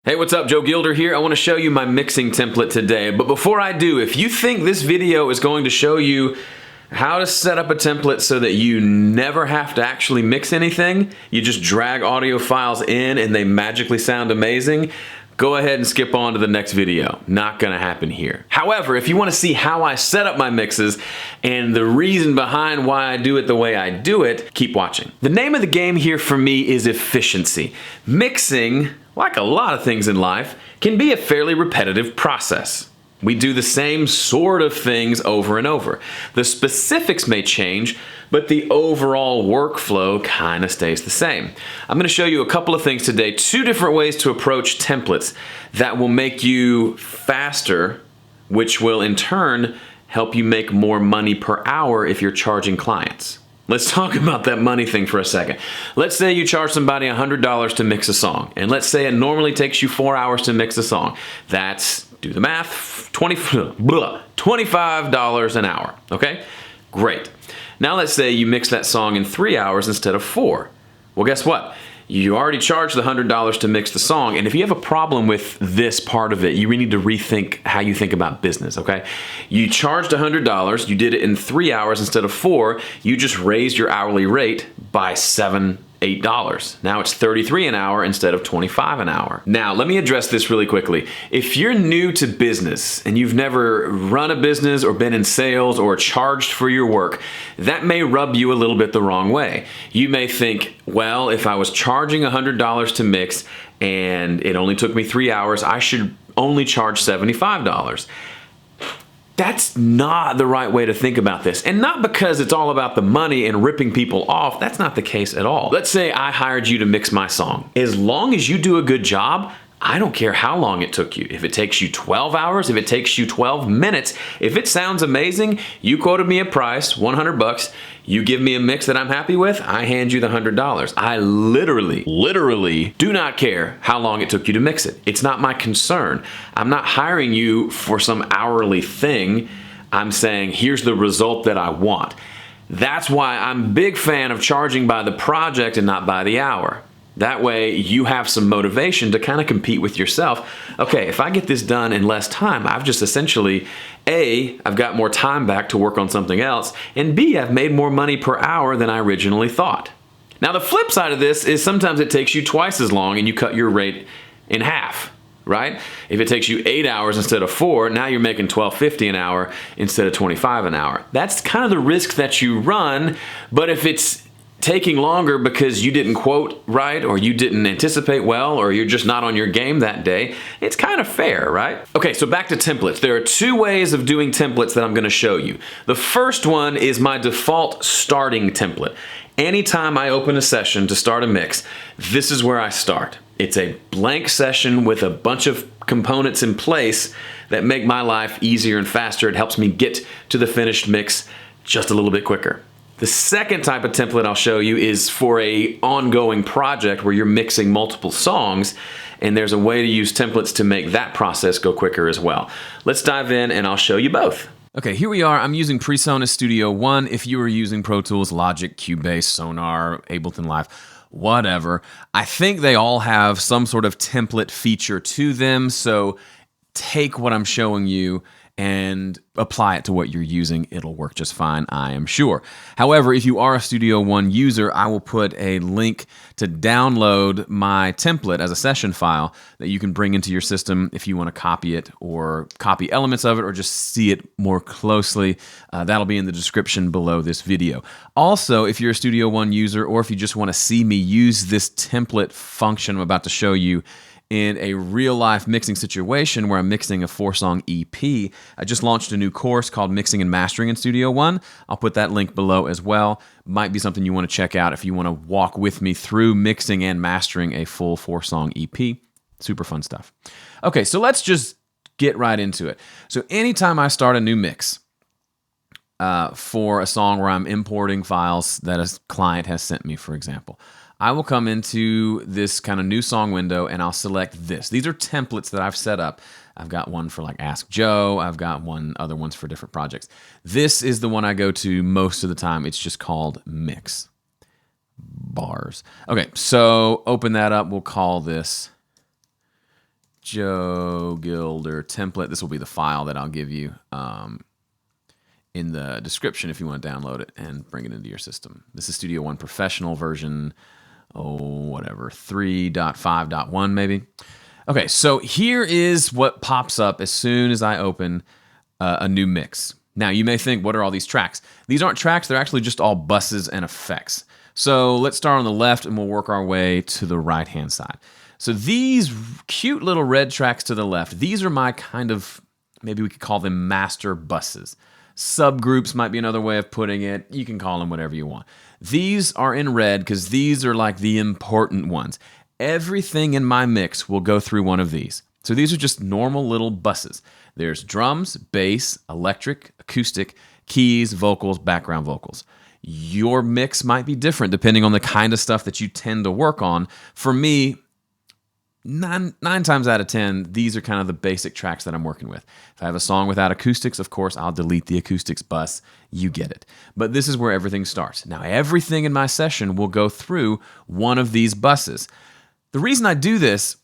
Hey, what's up? Joe Gilder here. I want to show you my mixing template today. But before I do, if you think this video is going to show you how to set up a template so that you never have to actually mix anything, you just drag audio files in and they magically sound amazing, go ahead and skip on to the next video. Not gonna happen here. However, if you want to see how I set up my mixes and the reason behind why I do it the way I do it, keep watching. The name of the game here for me is efficiency. Mixing, like a lot of things in life, can be a fairly repetitive process. We do the same sort of things over and over. The specifics may change, but the overall workflow kind of stays the same. I'm going to show you a couple of things today, 2 different ways to approach templates that will make you faster, which will in turn help you make more money per hour if you're charging clients. Let's talk about that money thing for a second. Let's say you charge somebody $100 to mix a song, and let's say it normally takes you 4 hours to mix a song. That's, do the math, $25 an hour, okay? Great. Now let's say you mix that song in 3 hours instead of 4. Well, guess what? You already charged the $100 to mix the song, and if you have a problem with this part of it, you really need to rethink how you think about business, okay? You charged $100, you did it in 3 hours instead of 4, you just raised your hourly rate by $7, $8. Now it's $33 an hour instead of $25 an hour. Now, let me address this really quickly. If you're new to business and you've never run a business or been in sales or charged for your work, that may rub you a little bit the wrong way. You may think, well, if I was charging $100 to mix and it only took me 3 hours, I should only charge $75. That's not the right way to think about this. And not because it's all about the money and ripping people off. That's not the case at all. Let's say I hired you to mix my song. As long as you do a good job, I don't care how long it took you. If it takes you 12 hours, if it takes you 12 minutes, if it sounds amazing, you quoted me a price, $100, you give me a mix that I'm happy with, I hand you the $100. I literally do not care how long it took you to mix it. It's not my concern. I'm not hiring you for some hourly thing. I'm saying, here's the result that I want. That's why I'm a big fan of charging by the project and not by the hour. That way you have some motivation to kind of compete with yourself. Okay, if I get this done in less time, I've just essentially, A, I've got more time back to work on something else, and B, I've made more money per hour than I originally thought. Now the flip side of this is sometimes it takes you twice as long and you cut your rate in half, right? If it takes you 8 hours instead of 4, now you're making $12.50 an hour instead of $25 an hour. That's kind of the risk that you run, but if it's taking longer because you didn't quote right or you didn't anticipate well or you're just not on your game that day, it's kind of fair, right? Okay, so back to templates. There are 2 ways of doing templates that I'm going to show you. The first one is my default starting template. Anytime I open a session to start a mix, this is where I start. It's a blank session with a bunch of components in place that make my life easier and faster. It helps me get to the finished mix just a little bit quicker. The second type of template I'll show you is for an ongoing project where you're mixing multiple songs, and there's a way to use templates to make that process go quicker as well. Let's dive in and I'll show you both. Okay, here we are. I'm using PreSonus Studio One. If you were using Pro Tools, Logic, Cubase, Sonar, Ableton Live, whatever, I think they all have some sort of template feature to them, so take what I'm showing you and apply it to what you're using. It'll work just fine, I am sure. However, if you are a Studio One user, I will put a link to download my template as a session file that you can bring into your system if you want to copy it or copy elements of it or just see it more closely. That'll be in the description below this video. Also, if you're a Studio One user or if you just want to see me use this template function I'm about to show you in a real-life mixing situation where I'm mixing a 4-song EP. I just launched a new course called Mixing and Mastering in Studio One. I'll put that link below as well. Might be something you want to check out if you want to walk with me through mixing and mastering a full 4-song EP. Super fun stuff. Okay, so let's just get right into it. So anytime I start a new mix for a song where I'm importing files that a client has sent me, for example, I will come into this kind of new song window and I'll select this. These are templates that I've set up. I've got one for like Ask Joe. I've got other ones for different projects. This is the one I go to most of the time. It's just called Mix. Bars. Okay, so open that up. We'll call this Joe Gilder template. This will be the file that I'll give you in the description if you want to download it and bring it into your system. This is Studio One Professional version, 3.5.1 maybe. Okay, so here is what pops up as soon as I open a new mix. Now, you may think, what are all these tracks? These aren't tracks, they're actually just all buses and effects. So let's start on the left and we'll work our way to the right-hand side. So these cute little red tracks to the left, these are my kind of, maybe we could call them master buses. Subgroups might be another way of putting it. You can call them whatever you want. These are in red because these are like the important ones. Everything in my mix will go through one of these. So these are just normal little buses. There's drums, bass, electric, acoustic, keys, vocals, background vocals. Your mix might be different depending on the kind of stuff that you tend to work on. For me, nine times out of 10, these are kind of the basic tracks that I'm working with. If I have a song without acoustics, of course, I'll delete the acoustics bus. You get it. But this is where everything starts. Now, everything in my session will go through one of these buses. The reason I do this,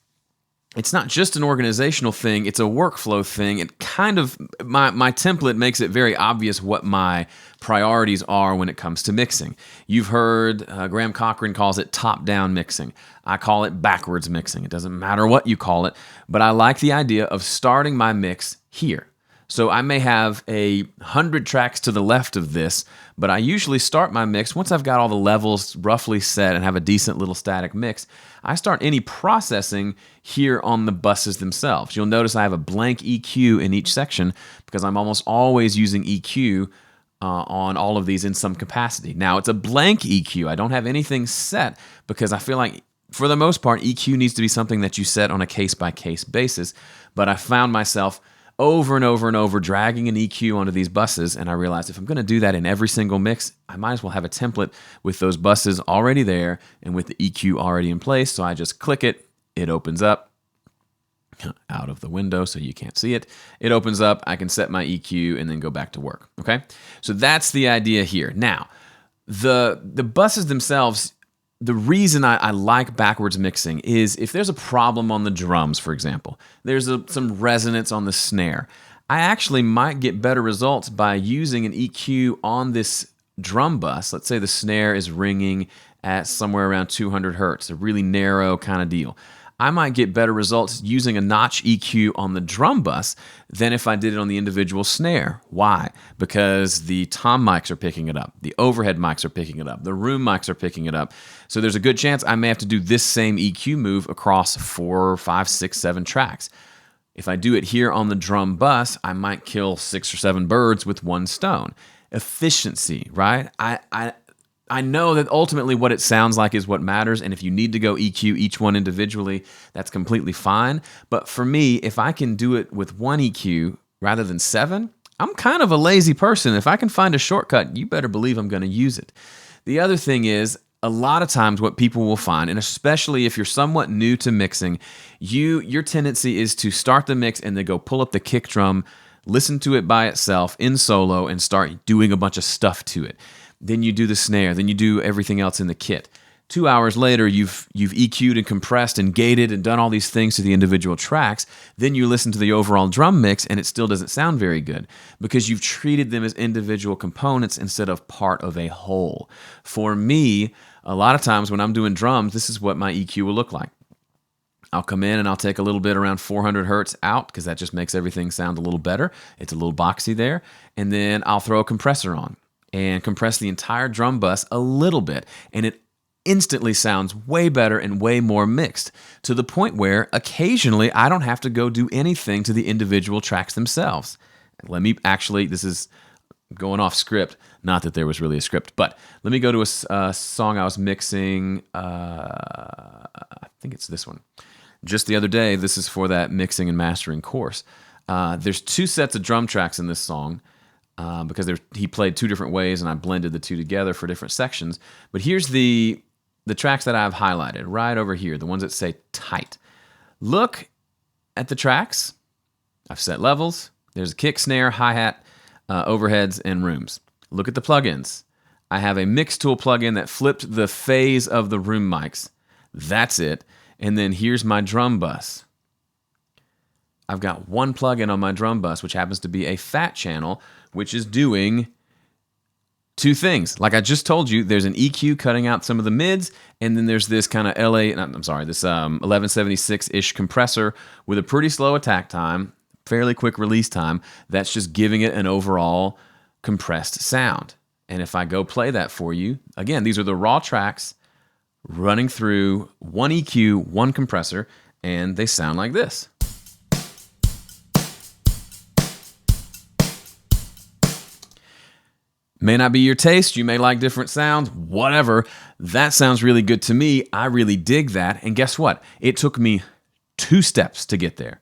it's not just an organizational thing, it's a workflow thing. It kind of, my template makes it very obvious what my priorities are when it comes to mixing. You've heard Graham Cochran calls it top-down mixing. I call it backwards mixing. It doesn't matter what you call it, but I like the idea of starting my mix here. So I may have 100 tracks to the left of this, but I usually start my mix, once I've got all the levels roughly set and have a decent little static mix, I start any processing here on the buses themselves. You'll notice I have a blank EQ in each section because I'm almost always using EQ on all of these in some capacity. Now, it's a blank EQ. I don't have anything set because I feel like, for the most part, EQ needs to be something that you set on a case-by-case basis, but I found myself over and over and over dragging an EQ onto these buses, and I realized if I'm going to do that in every single mix, I might as well have a template with those buses already there and with the EQ already in place. So I just click it, it opens up out of the window so you can't see it. It opens up, I can set my EQ and then go back to work, okay? So that's the idea here. Now, the buses themselves, the reason I like backwards mixing is if there's a problem on the drums, for example, there's some resonance on the snare, I actually might get better results by using an EQ on this drum bus. Let's say the snare is ringing at somewhere around 200 hertz, a really narrow kind of deal. I might get better results using a notch EQ on the drum bus than if I did it on the individual snare. Why? Because the tom mics are picking it up, the overhead mics are picking it up, the room mics are picking it up. So there's a good chance I may have to do this same EQ move across 4, 5, 6, 7 tracks. If I do it here on the drum bus, I might kill 6 or 7 birds with one stone. Efficiency, right? I know that ultimately what it sounds like is what matters, and if you need to go EQ each one individually, that's completely fine. But for me, if I can do it with one EQ rather than 7, I'm kind of a lazy person. If I can find a shortcut, you better believe I'm going to use it. The other thing is, a lot of times what people will find, and especially if you're somewhat new to mixing, your tendency is to start the mix and then go pull up the kick drum, listen to it by itself in solo, and start doing a bunch of stuff to it. Then you do the snare, then you do everything else in the kit. 2 hours later, you've EQ'd and compressed and gated and done all these things to the individual tracks. Then you listen to the overall drum mix and it still doesn't sound very good because you've treated them as individual components instead of part of a whole. For me, a lot of times when I'm doing drums, this is what my EQ will look like. I'll come in and I'll take a little bit around 400 hertz out because that just makes everything sound a little better. It's a little boxy there. And then I'll throw a compressor on and compress the entire drum bus a little bit, and it instantly sounds way better and way more mixed, to the point where occasionally I don't have to go do anything to the individual tracks themselves. Let me actually, this is going off script, not that there was really a script, but let me go to a song I was mixing, I think it's this one. Just the other day, this is for that mixing and mastering course. There's 2 sets of drum tracks in this song, because he played 2 different ways and I blended the 2 together for different sections. But here's the tracks that I've highlighted right over here, the ones that say tight. Look at the tracks. I've set levels. There's a kick, snare, hi-hat, overheads, and rooms. Look at the plugins. I have a mix tool plugin that flipped the phase of the room mics. That's it. And then here's my drum bus. I've got one plugin on my drum bus, which happens to be a fat channel, which is doing two things. Like I just told you, there's an EQ cutting out some of the mids, and then there's this kind of this 1176-ish compressor with a pretty slow attack time, fairly quick release time, that's just giving it an overall compressed sound. And if I go play that for you, again, these are the raw tracks running through one EQ, one compressor, and they sound like this. May not be your taste, you may like different sounds, whatever. That sounds really good to me. I really dig that. And guess what? It took me 2 steps to get there.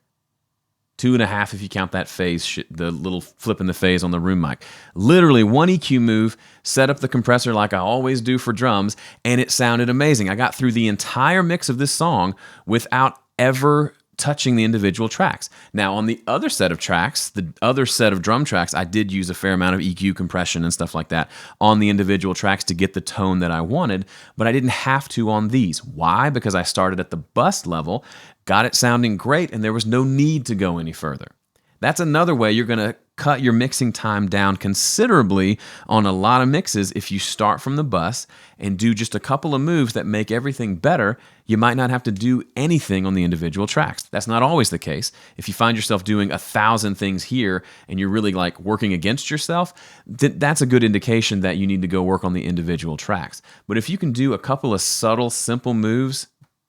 2.5 if you count that phase, the little flip in the phase on the room mic. Literally one EQ move, set up the compressor like I always do for drums, and it sounded amazing. I got through the entire mix of this song without ever touching the individual tracks. Now, on the other set of tracks, the other set of drum tracks, I did use a fair amount of EQ compression and stuff like that on the individual tracks to get the tone that I wanted, but I didn't have to on these. Why? Because I started at the bus level, got it sounding great, and there was no need to go any further. That's another way you're going to cut your mixing time down considerably on a lot of mixes. If you start from the bus and do just a couple of moves that make everything better, you might not have to do anything on the individual tracks. That's not always the case. If you find yourself doing 1,000 things here and you're really like working against yourself, that's a good indication that you need to go work on the individual tracks. But if you can do a couple of subtle, simple moves,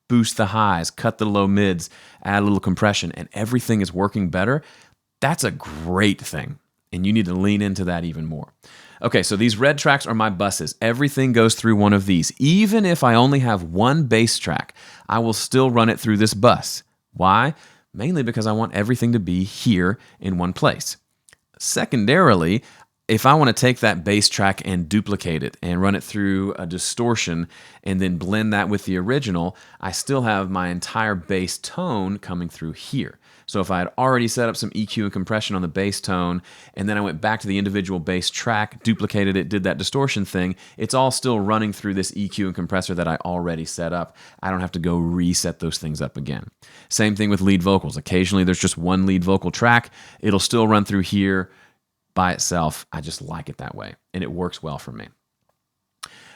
boost the highs, cut the low mids, add a little compression, and everything is working better, that's a great thing, and you need to lean into that even more. Okay, so these red tracks are my buses. Everything goes through one of these. Even if I only have one bass track, I will still run it through this bus. Why? Mainly because I want everything to be here in one place. Secondarily, if I want to take that bass track and duplicate it and run it through a distortion and then blend that with the original, I still have my entire bass tone coming through here. So if I had already set up some EQ and compression on the bass tone, and then I went back to the individual bass track, duplicated it, did that distortion thing, it's all still running through this EQ and compressor that I already set up. I don't have to go reset those things up again. Same thing with lead vocals. Occasionally there's just one lead vocal track. It'll still run through here by itself. I just like it that way, and it works well for me.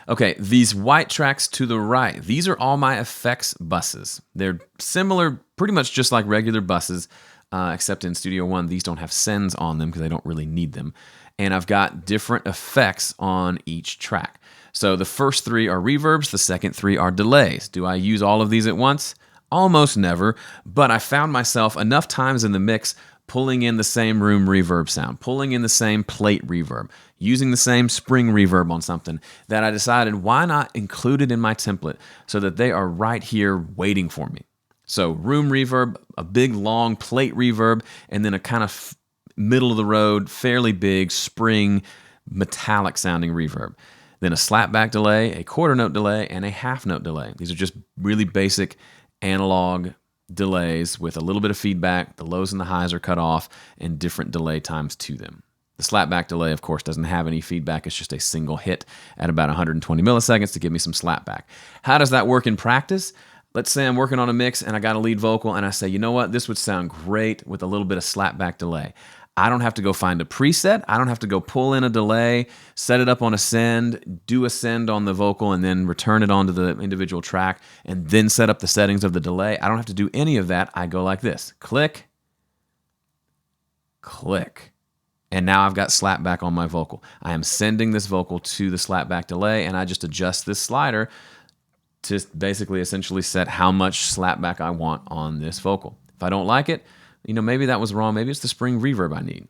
Okay, these white tracks to the right, these are all my effects buses. They're similar, pretty much just like regular buses, except in Studio One, these don't have sends on them because I don't really need them. And I've got different effects on each track. So the first 3 are reverbs, the second 3 are delays. Do I use all of these at once? Almost never, but I found myself enough times in the mix pulling in the same room reverb sound, pulling in the same plate reverb, using the same spring reverb on something, that I decided why not include it in my template so that they are right here waiting for me. So room reverb, a big long plate reverb, and then a kind of middle of the road, fairly big spring metallic sounding reverb. Then a slapback delay, a quarter note delay, and a half note delay. These are just really basic analog delays with a little bit of feedback. The lows and the highs are cut off and different delay times to them. The slapback delay, of course, doesn't have any feedback. It's just a single hit at about 120 milliseconds to give me some slapback. How does that work in practice? Let's say I'm working on a mix and I got a lead vocal and I say, you know what, this would sound great with a little bit of slapback delay. I don't have to go find a preset. I don't have to go pull in a delay, set it up on a send, do a send on the vocal, and then return it onto the individual track, and then set up the settings of the delay. I don't have to do any of that. I go like this. Click, click. And now I've got slapback on my vocal. I am sending this vocal to the slapback delay, and I just adjust this slider to basically essentially set how much slapback I want on this vocal. If I don't like it, maybe that was wrong. Maybe it's the spring reverb I need.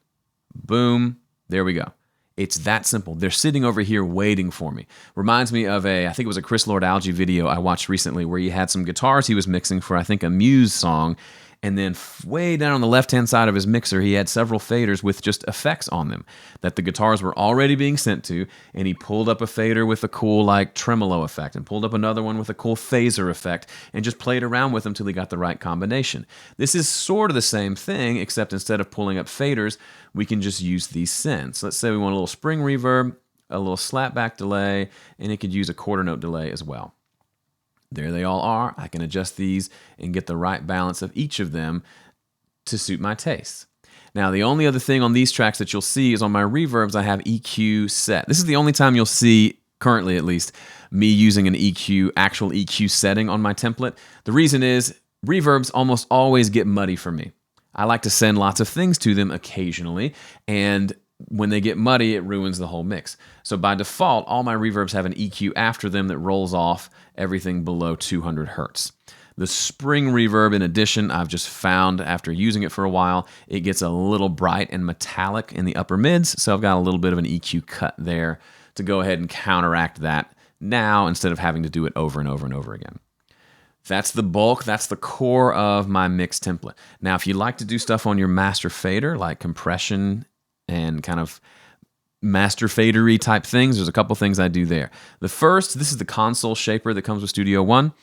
Boom. There we go. It's that simple. They're sitting over here waiting for me. Reminds me of I think it was a Chris Lord-Alge video I watched recently where he had some guitars he was mixing for, I think, a Muse song. And then way down on the left-hand side of his mixer, he had several faders with just effects on them that the guitars were already being sent to, and he pulled up a fader with a cool tremolo effect and pulled up another one with a cool phaser effect and just played around with them till he got the right combination. This is sort of the same thing, except instead of pulling up faders, we can just use these sends. Let's say we want a little spring reverb, a little slapback delay, and it could use a quarter note delay as well. There they all are. I can adjust these and get the right balance of each of them to suit my tastes. Now, the only other thing on these tracks that you'll see is on my reverbs, I have EQ set. This is the only time you'll see, currently at least, me using an actual EQ setting on my template. The reason is reverbs almost always get muddy for me. I like to send lots of things to them occasionally, and when they get muddy, it ruins the whole mix. So by default, all my reverbs have an EQ after them that rolls off everything below 200 hertz. The spring reverb, in addition, I've just found after using it for a while, it gets a little bright and metallic in the upper mids, so I've got a little bit of an EQ cut there to go ahead and counteract that now instead of having to do it over and over and over again. That's the bulk, that's the core of my mix template. Now, if you like to do stuff on your master fader, like compression and kind of master fadery type things, there's a couple things I do there. The first, this is the console shaper that comes with Studio One.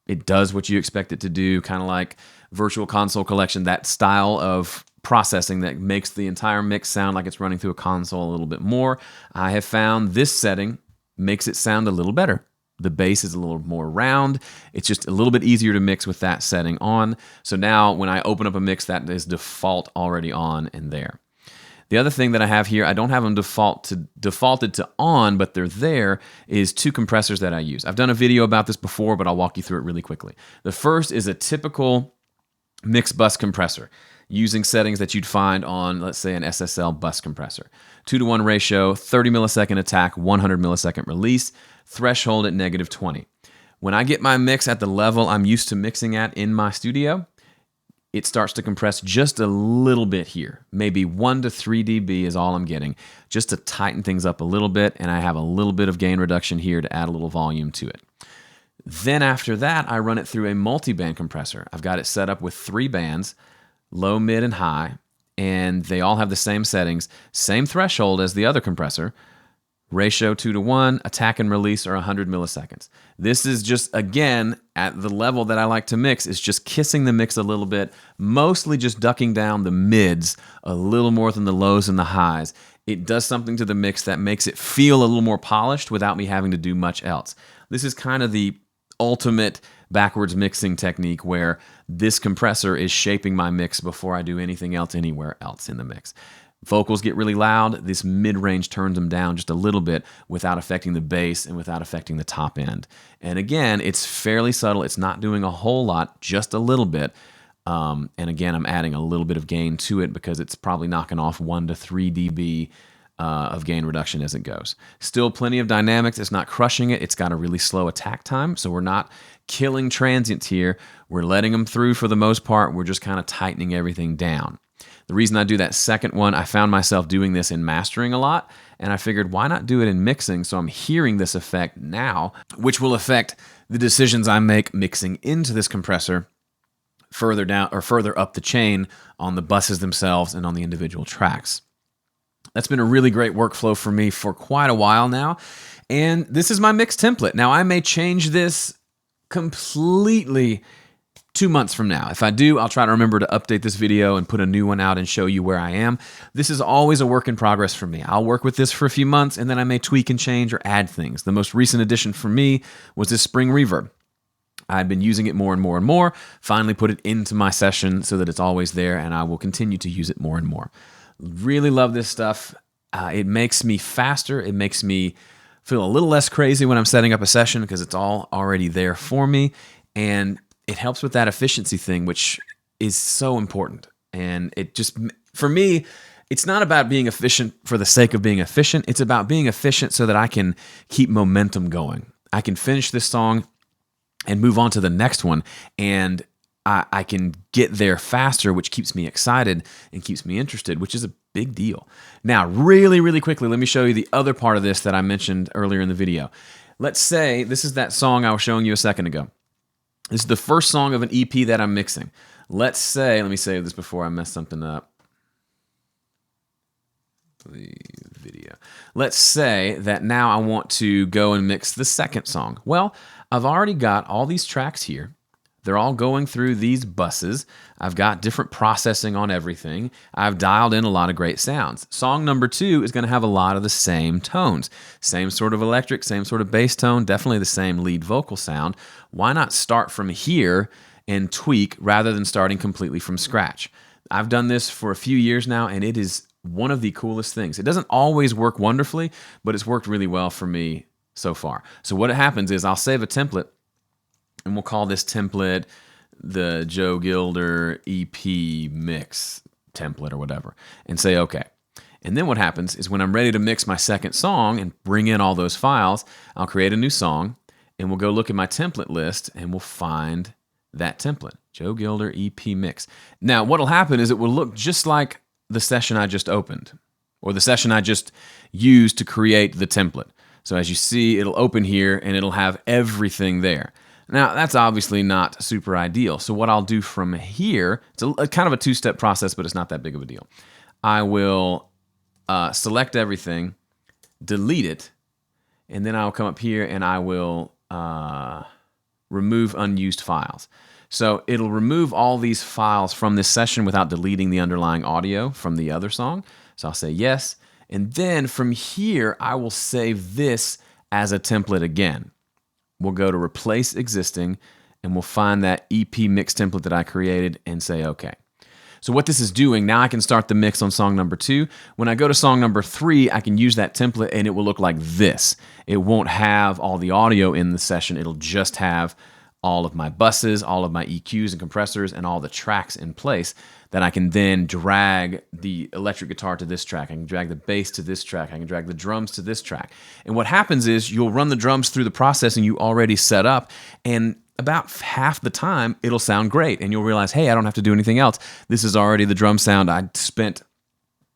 It does what you expect it to do, kind of like Virtual Console Collection, that style of processing that makes the entire mix sound like it's running through a console a little bit more. I have found this setting makes it sound a little better. The bass is a little more round. It's just a little bit easier to mix with that setting on. So now when I open up a mix, that is default already on and there. The other thing that I have here, I don't have them defaulted to on, but they're there, is two compressors that I use. I've done a video about this before, but I'll walk you through it really quickly. The first is a typical mix bus compressor using settings that you'd find on, let's say, an SSL bus compressor. 2-to-1 ratio, 30 millisecond attack, 100 millisecond release, threshold at -20. When I get my mix at the level I'm used to mixing at in my studio, it starts to compress just a little bit here. Maybe 1 to 3 dB is all I'm getting, just to tighten things up a little bit, and I have a little bit of gain reduction here to add a little volume to it. Then after that, I run it through a multi-band compressor. I've got it set up with 3 bands, low, mid, and high, and they all have the same settings, same threshold as the other compressor, ratio 2-to-1, attack and release are 100 milliseconds. This is just, again, at the level that I like to mix, is just kissing the mix a little bit, mostly just ducking down the mids a little more than the lows and the highs. It does something to the mix that makes it feel a little more polished without me having to do much else. This is kind of the ultimate backwards mixing technique where this compressor is shaping my mix before I do anything else anywhere else in the mix. Vocals get really loud. This mid-range turns them down just a little bit without affecting the bass and without affecting the top end. And again, it's fairly subtle. It's not doing a whole lot, just a little bit. And again, I'm adding a little bit of gain to it because it's probably knocking off 1 to 3 dB of gain reduction as it goes. Still plenty of dynamics. It's not crushing it. It's got a really slow attack time, so we're not killing transients here. We're letting them through for the most part. We're just kind of tightening everything down. The reason I do that second one, I found myself doing this in mastering a lot, and I figured, why not do it in mixing? So I'm hearing this effect now, which will affect the decisions I make mixing into this compressor further down or further up the chain on the buses themselves and on the individual tracks. That's been a really great workflow for me for quite a while now, and this is my mix template. Now, I may change this completely 2 months from now. If I do, I'll try to remember to update this video and put a new one out and show you where I am. This is always a work in progress for me. I'll work with this for a few months, and then I may tweak and change or add things. The most recent addition for me was this spring reverb. I've been using it more and more and more, finally put it into my session so that it's always there, and I will continue to use it more and more. Really love this stuff. It makes me faster. It makes me feel a little less crazy when I'm setting up a session because it's all already there for me, and it helps with that efficiency thing, which is so important. And it just, for me, it's not about being efficient for the sake of being efficient. It's about being efficient so that I can keep momentum going. I can finish this song and move on to the next one, and I can get there faster, which keeps me excited and keeps me interested, which is a big deal. Now, really, really quickly, let me show you the other part of this that I mentioned earlier in the video. Let's say this is that song I was showing you a second ago. This is the first song of an EP that I'm mixing. Let's say, let me say this before I mess something up. The video. Let's say that now I want to go and mix the second song. Well, I've already got all these tracks here. They're all going through these buses. I've got different processing on everything. I've dialed in a lot of great sounds. Song number 2 is going to have a lot of the same tones. Same sort of electric, same sort of bass tone, definitely the same lead vocal sound. Why not start from here and tweak rather than starting completely from scratch. I've done this for a few years now, and it is one of the coolest things. It doesn't always work wonderfully, but it's worked really well for me so far. So what happens is I'll save a template, and we'll call this template the Joe Gilder EP mix template or whatever, and say okay. And then what happens is when I'm ready to mix my second song and bring in all those files, I'll create a new song, and we'll go look at my template list, and we'll find that template, Joe Gilder EP mix. Now, what'll happen is it will look just like the session I just opened, or the session I just used to create the template. So as you see, it'll open here, and it'll have everything there. Now, that's obviously not super ideal. So what I'll do from here, it's a kind of a two-step process, but it's not that big of a deal. I will select everything, delete it, and then I'll come up here and I will remove unused files. So it'll remove all these files from this session without deleting the underlying audio from the other song. So I'll say yes. And then from here, I will save this as a template again. We'll go to replace existing, and we'll find that EP mix template that I created and say okay. So what this is doing, now I can start the mix on song number 2. When I go to song number 3, I can use that template and it will look like this. It won't have all the audio in the session. It'll just have all of my buses, all of my EQs and compressors, and all the tracks in place that I can then drag the electric guitar to this track. I can drag the bass to this track. I can drag the drums to this track. And what happens is you'll run the drums through the processing you already set up, and about half the time, it'll sound great, and you'll realize, hey, I don't have to do anything else. This is already the drum sound I spent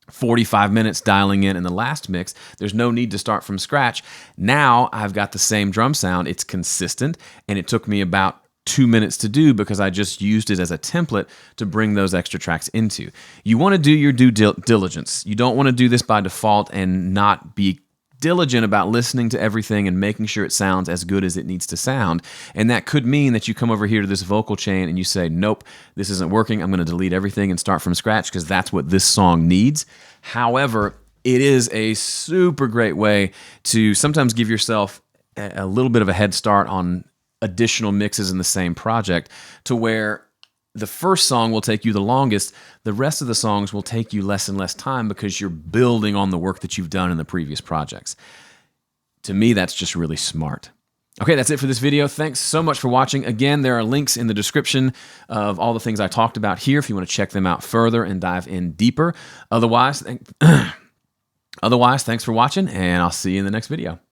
45 minutes dialing in the last mix. There's no need to start from scratch. Now I've got the same drum sound. It's consistent, and it took me about 2 minutes to do because I just used it as a template to bring those extra tracks into. You want to do your due diligence. You don't want to do this by default and not be diligent about listening to everything and making sure it sounds as good as it needs to sound. And that could mean that you come over here to this vocal chain and you say, nope, this isn't working. I'm going to delete everything and start from scratch because that's what this song needs. However, it is a super great way to sometimes give yourself a little bit of a head start on additional mixes in the same project, to where the first song will take you the longest. The rest of the songs will take you less and less time because you're building on the work that you've done in the previous projects. To me, that's just really smart. Okay, that's it for this video. Thanks so much for watching. Again, there are links in the description of all the things I talked about here if you want to check them out further and dive in deeper. Otherwise, thanks for watching, and I'll see you in the next video.